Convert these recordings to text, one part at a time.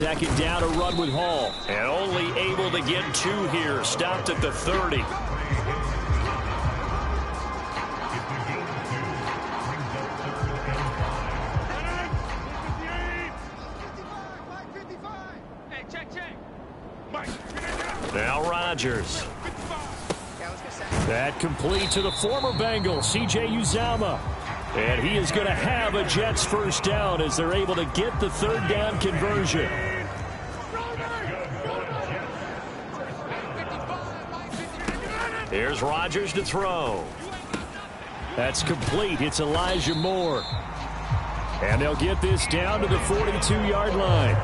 Second down to run with Hall. And only able to get 2 here. Stopped at the 30. Now Rodgers. That complete to the former Bengals, C.J. Uzomah. And he is going to have a Jets first down as they're able to get the third down conversion. Here's Rodgers to throw. That's complete. It's Elijah Moore. And they'll get this down to the 42-yard line.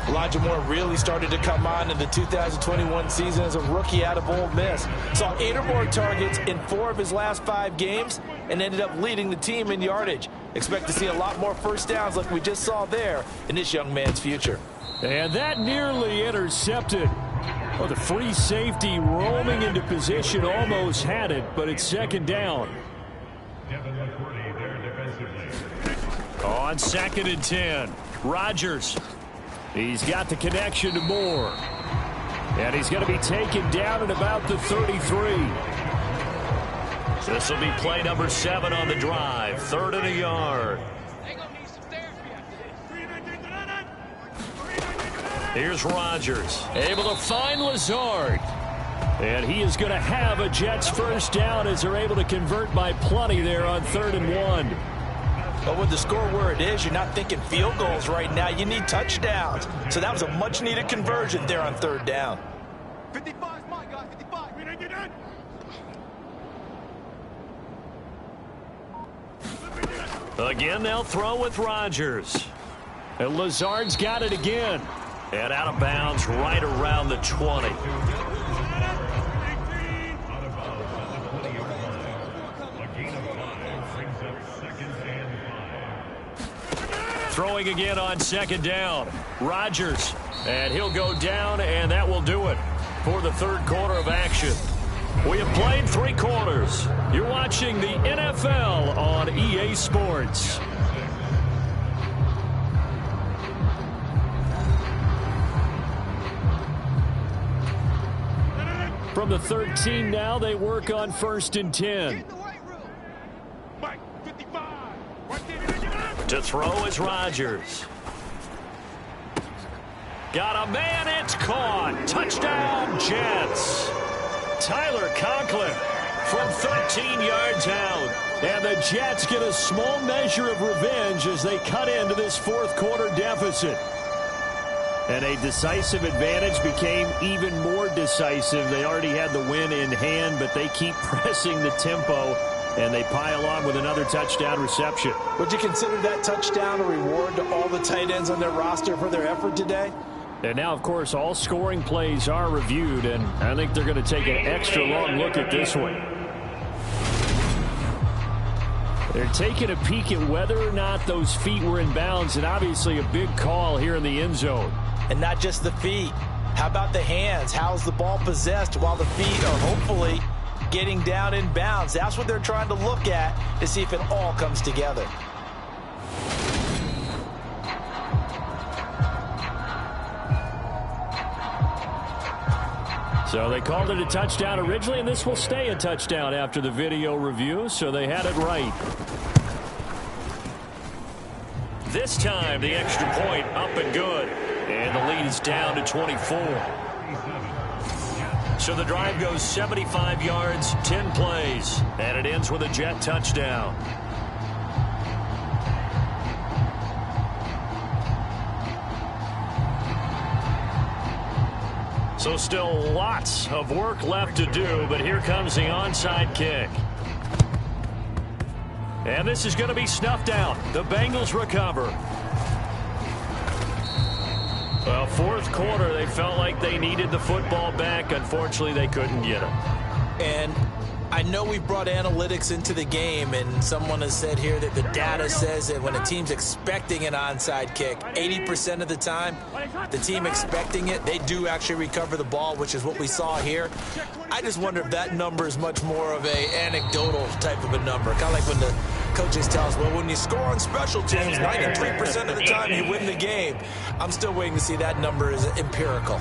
Elijah Moore really started to come on in the 2021 season as a rookie out of Ole Miss. Saw 8 or more targets in 4 of his last 5 games and ended up leading the team in yardage. Expect to see a lot more first downs like we just saw there in this young man's future. And that nearly intercepted. Oh, the free safety roaming into position almost had it, but it's second down. On 2nd and 10, Rodgers. He's got the connection to Moore. And he's going to be taken down at about the 33. This will be play number 7 on the drive. 3rd and a yard. Here's Rodgers. Able to find Lazard. And he is going to have a Jets first down as they're able to convert by plenty there on 3rd and 1. But with the score where it is, you're not thinking field goals right now. You need touchdowns. So that was a much-needed conversion there on 3rd down. 55 is mine, guys. 55. Again, they'll throw with Rodgers. And Lazard's got it again. And out of bounds right around the 20. Throwing again on 2nd down. Rodgers. And he'll go down, and that will do it for the 3rd quarter of action. We have played 3 quarters. You're watching the NFL on EA Sports. From the 13 now, they work on 1st and 10. To throw is Rodgers. Got a man, it's caught. Touchdown, Jets. Tyler Conklin from 13 yards out. And the Jets get a small measure of revenge as they cut into this 4th quarter deficit. And a decisive advantage became even more decisive. They already had the win in hand, but they keep pressing the tempo, and they pile on with another touchdown reception. Would you consider that touchdown a reward to all the tight ends on their roster for their effort today? And now, of course, all scoring plays are reviewed, and I think they're going to take an extra long look at this one. They're taking a peek at whether or not those feet were in bounds, and obviously a big call here in the end zone. And not just the feet. How about the hands? How's the ball possessed while the feet are hopefully getting down in bounds? That's what they're trying to look at to see if it all comes together. So they called it a touchdown originally, and this will stay a touchdown after the video review, so they had it right. This time, the extra point up and good. And the lead is down to 24. So the drive goes 75 yards, 10 plays, and it ends with a Jet touchdown. So still lots of work left to do, but here comes the onside kick. And this is going to be snuffed out. The Bengals recover. Well, 4th quarter, they felt like they needed the football back. Unfortunately, they couldn't get it. And I know we brought analytics into the game, and someone has said here that the data says that when a team's expecting an onside kick, 80% of the time, the team expecting it, they do actually recover the ball, which is what we saw here. I just wonder if that number is much more of a anecdotal type of a number, kind of like when the Coaches tell us, well, when you score on special teams, 93% of the time you win the game. I'm still waiting to see that number is empirical.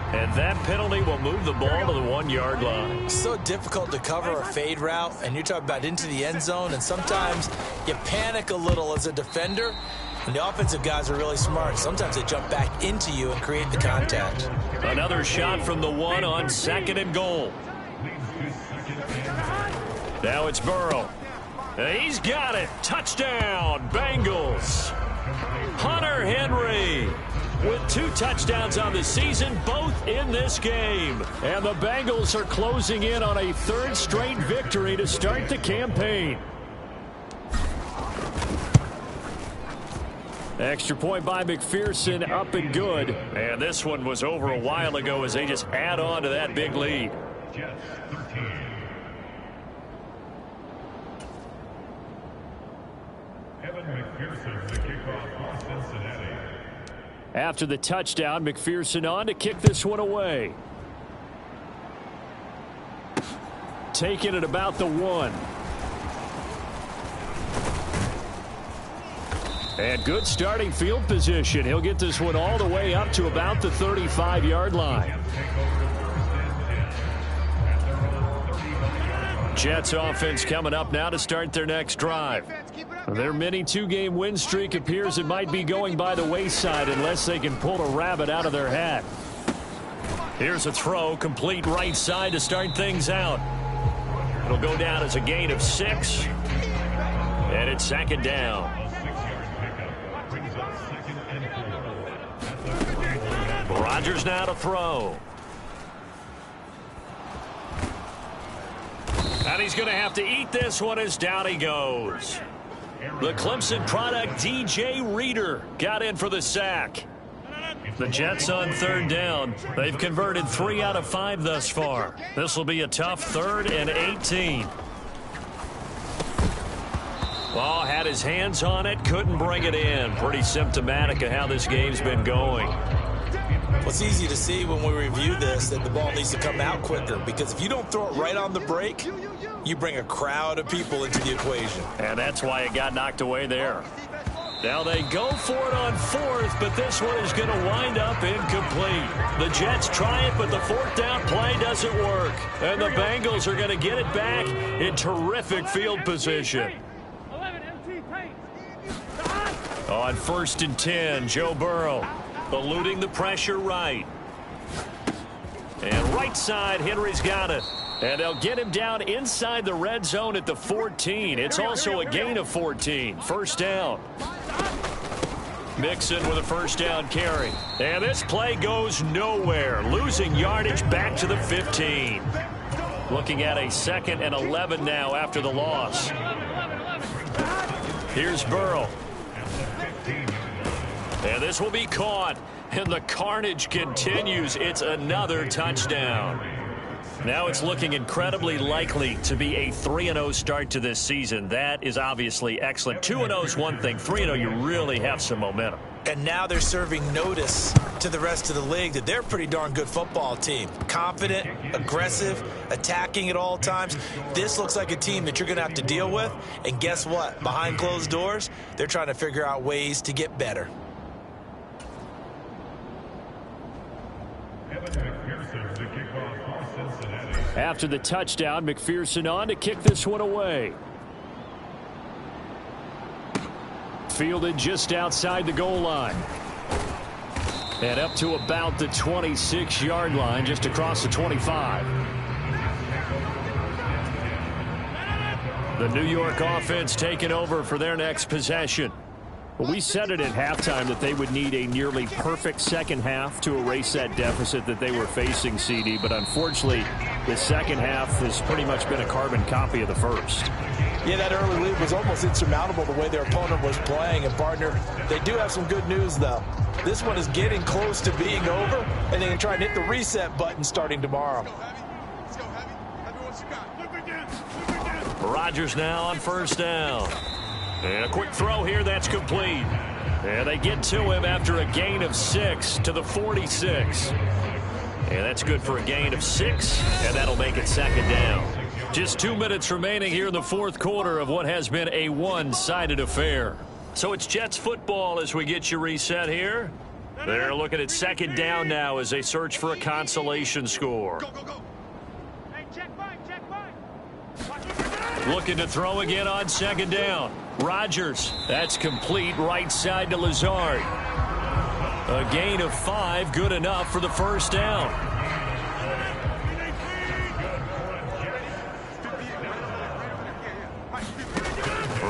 And that penalty will move the ball to the 1-yard line. It's so difficult to cover a fade route, and you're talking about into the end zone, and sometimes you panic a little as a defender, and the offensive guys are really smart. Sometimes they jump back into you and create the contact. Another shot from the 1 on 2nd and goal. Now it's Burrow. He's got it. Touchdown, Bengals. Hunter Henry with 2 touchdowns on the season, both in this game. And the Bengals are closing in on a 3rd straight victory to start the campaign. Extra point by McPherson, up and good. And this one was over a while ago as they just add on to that big lead. After the touchdown, McPherson on to kick this one away. Taking it about the 1. And good starting field position. He'll get this one all the way up to about the 35-yard line. Jets offense coming up now to start their next drive. Their mini 2-game win streak appears it might be going by the wayside unless they can pull a rabbit out of their hat. Here's a throw, complete right side to start things out. It'll go down as a gain of 6. And it's 2nd down. Rodgers now to throw. And he's going to have to eat this one as down he goes. The Clemson product, DJ Reader, got in for the sack. The Jets on 3rd down. They've converted 3 out of 5 thus far. This will be a tough 3rd and 18. Ball had his hands on it, couldn't bring it in. Pretty symptomatic of how this game's been going. Well, it's easy to see when we review this that the ball needs to come out quicker, because if you don't throw it right on the break, you bring a crowd of people into the equation. And that's why it got knocked away there. Now they go for it on 4th, but this one is going to wind up incomplete. The Jets try it, but the 4th down play doesn't work. And the Bengals are going to get it back in terrific field position. On 1st and 10, Joe Burrow eluding the pressure right. And right side, Henry's got it. And they'll get him down inside the red zone at the 14. It's also a gain of 14. 1st down. Mixon with a 1st down carry. And this play goes nowhere. Losing yardage back to the 15. Looking at a 2nd and 11 now after the loss. Here's Burrow. And this will be caught. And the carnage continues. It's another touchdown. Now it's looking incredibly likely to be a 3-0 start to this season. That is obviously excellent. 2-0 is one thing. 3-0, you really have some momentum. And now they're serving notice to the rest of the league that they're a pretty darn good football team. Confident, aggressive, attacking at all times. This looks like a team that you're going to have to deal with. And guess what? Behind closed doors, they're trying to figure out ways to get better. After the touchdown, McPherson on to kick this one away. Fielded just outside the goal line. And up to about the 26-yard line, just across the 25. The New York offense taking over for their next possession. Well, we said it at halftime that they would need a nearly perfect second half to erase that deficit that they were facing, CD. But unfortunately, the second half has pretty much been a carbon copy of the first. Yeah, that early lead was almost insurmountable the way their opponent was playing. And, partner, they do have some good news, though. This one is getting close to being over, and they can try and hit the reset button starting tomorrow. Rodgers now on 1st down. And a quick throw here, that's complete. And they get to him after a gain of 6 to the 46. And that's good for a gain of 6, and that'll make it 2nd down. Just 2 minutes remaining here in the fourth quarter of what has been a one-sided affair. So it's Jets football as we get you reset here. They're looking at second down now as they search for a consolation score. Go, go, go. Hey, check back. Looking to throw again on second down. Rodgers, that's complete right side to Lazard. A gain of 5, good enough for the first down.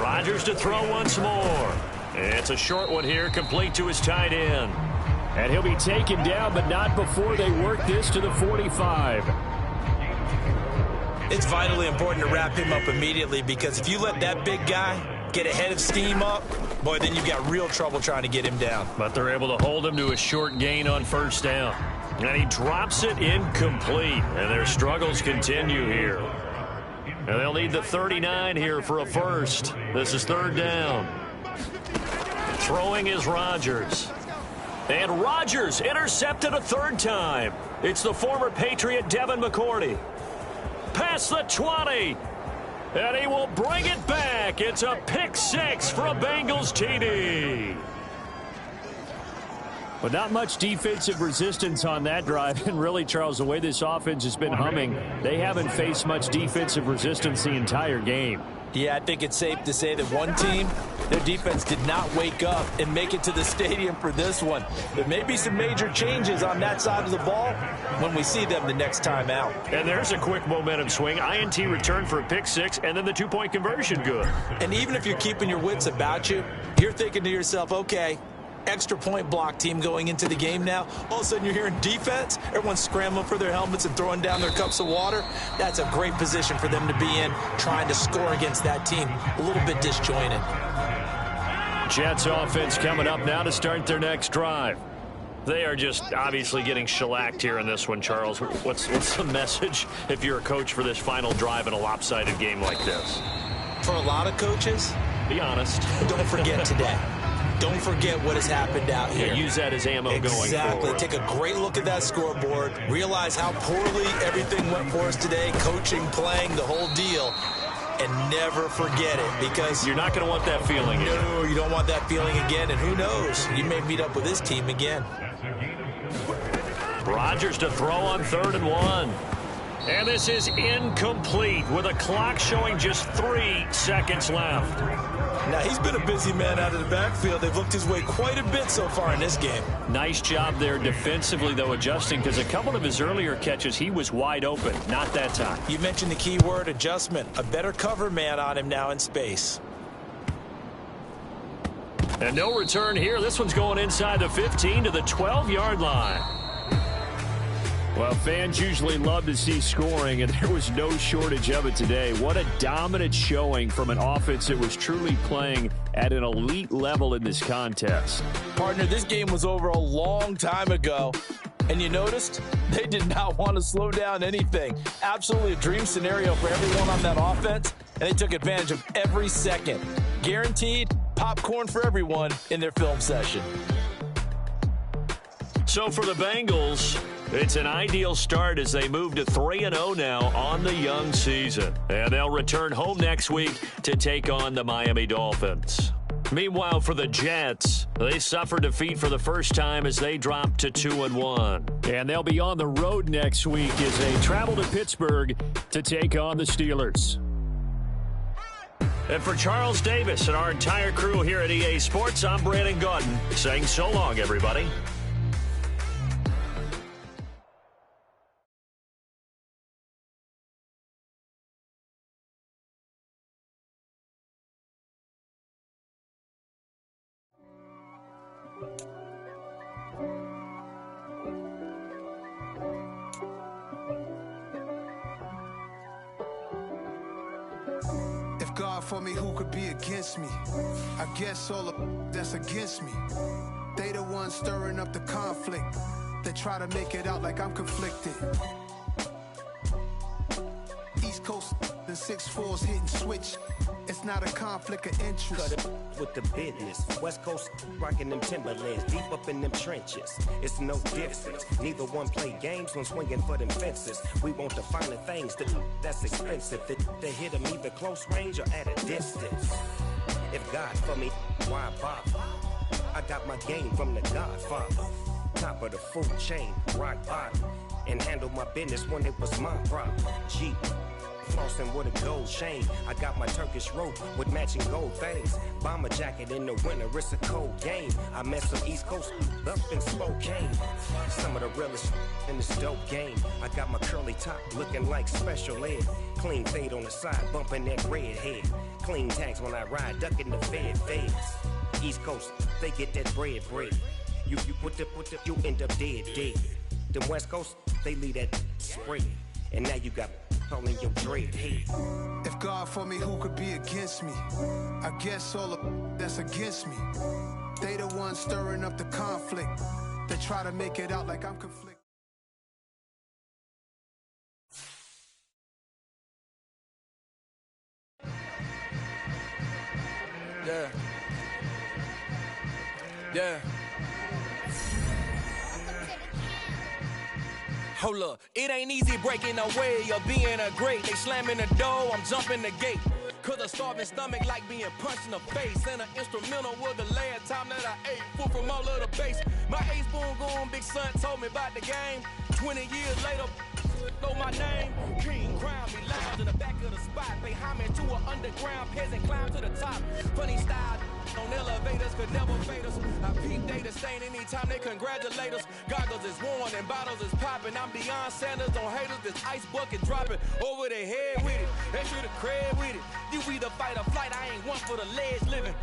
Rodgers to throw once more. It's a short one here, complete to his tight end. And he'll be taken down, but not before they work this to the 45. It's vitally important to wrap him up immediately, because if you let that big guy get ahead of steam up, boy, then you've got real trouble trying to get him down. But they're able to hold him to a short gain on first down. And he drops it incomplete, and their struggles continue here. And they'll need the 39 here for a first. This is third down. Throwing is Rodgers. And Rodgers intercepted a third time. It's the former Patriot Devin McCourty. Past the 20. And he will bring it back. It's a pick 6 for a Bengals TD. But not much defensive resistance on that drive. And really, Charles, the way this offense has been humming, they haven't faced much defensive resistance the entire game. Yeah, I think it's safe to say that one team, their defense did not wake up and make it to the stadium for this one. There may be some major changes on that side of the ball when we see them the next time out. And there's a quick momentum swing. INT return for a pick 6, and then the 2-point conversion good. And even if you're keeping your wits about you, you're thinking to yourself, okay, extra point block team going into the game now. All of a sudden you're hearing defense. Everyone's scrambling for their helmets and throwing down their cups of water. That's a great position for them to be in, trying to score against that team. A little bit disjointed. Jets offense coming up now to start their next drive. They are just obviously getting shellacked here in this one, Charles. What's the message if you're a coach for this final drive in a lopsided game like this? For a lot of coaches, be honest. Don't forget today. Don't forget what has happened out here. Yeah, use that as ammo going forward. Exactly. Take a great look at that scoreboard. Realize how poorly everything went for us today. Coaching, playing, the whole deal. And never forget it, because you're not going to want that feeling again. No, you don't want that feeling again. And who knows? You may meet up with this team again. Rodgers to throw on 3rd and 1. And this is incomplete with a clock showing just 3 seconds left. Now, he's been a busy man out of the backfield. They've looked his way quite a bit so far in this game. Nice job there defensively, though, adjusting, because a couple of his earlier catches, he was wide open. Not that time. You mentioned the key word, adjustment. A better cover man on him now in space. And no return here. This one's going inside the 15 to the 12-yard line. Well, fans usually love to see scoring, and there was no shortage of it today. What a dominant showing from an offense that was truly playing at an elite level in this contest. Partner, this game was over a long time ago, and you noticed they did not want to slow down anything. Absolutely a dream scenario for everyone on that offense, and they took advantage of every second. Guaranteed popcorn for everyone in their film session. So for the Bengals, it's an ideal start as they move to 3-0 now on the young season. And they'll return home next week to take on the Miami Dolphins. Meanwhile, for the Jets, they suffered defeat for the first time as they dropped to 2-1. And they'll be on the road next week as they travel to Pittsburgh to take on the Steelers. And for Charles Davis and our entire crew here at EA Sports, I'm Brandon Gaudin saying so long, everybody. God for me, who could be against me? I guess all of that's against me. They the ones stirring up the conflict. They try to make it out like I'm conflicted. East Coast, the 6'4's hitting switch. It's not a conflict of interest. Cut it with the business. West Coast rocking them Timberlands, deep up in them trenches. It's no difference. Neither one play games when swinging for them fences. We want the finer things that's expensive. They hit them either close range or at a distance. If God for me, why bother? I got my game from the Godfather. Top of the food chain, rock bottom. And handle my business when it was my problem. Jeep. Flossing with a gold chain. I got my Turkish rope with matching gold things. Bomber jacket in the winter, it's a cold game. I met some East Coast up in Spokane. Some of the realest in this dope game. I got my curly top looking like special ed. Clean fade on the side, bumping that red head. Clean tags when I ride, ducking the feds. East Coast, they get that bread. You end up dead. Them West Coast, they leave that spread. And now you got all in your dread head. If God for me, who could be against me? I guess all the that's against me. They the ones stirring up the conflict. They try to make it out like I'm conflicted. Yeah. Hold up, it ain't easy breaking away or being a great. They slamming the door, I'm jumping the gate. Cause a starving stomach like being punched in the face. And an instrumental was the last time that I ate food from all of the base. My ace boom going, big son told me about the game. 20 years later, know my name. King crown me lounge in the back of the spot. Pay homage to an underground peasant, climb to the top. Funny style on elevators could never fade us. I peep data stain anytime they congratulate us. Goggles is worn and bottles is popping. I'm beyond Sanders on haters. This ice bucket dropping over their head with it. They should have cred with it. You either fight or flight. I ain't one for the ledge living.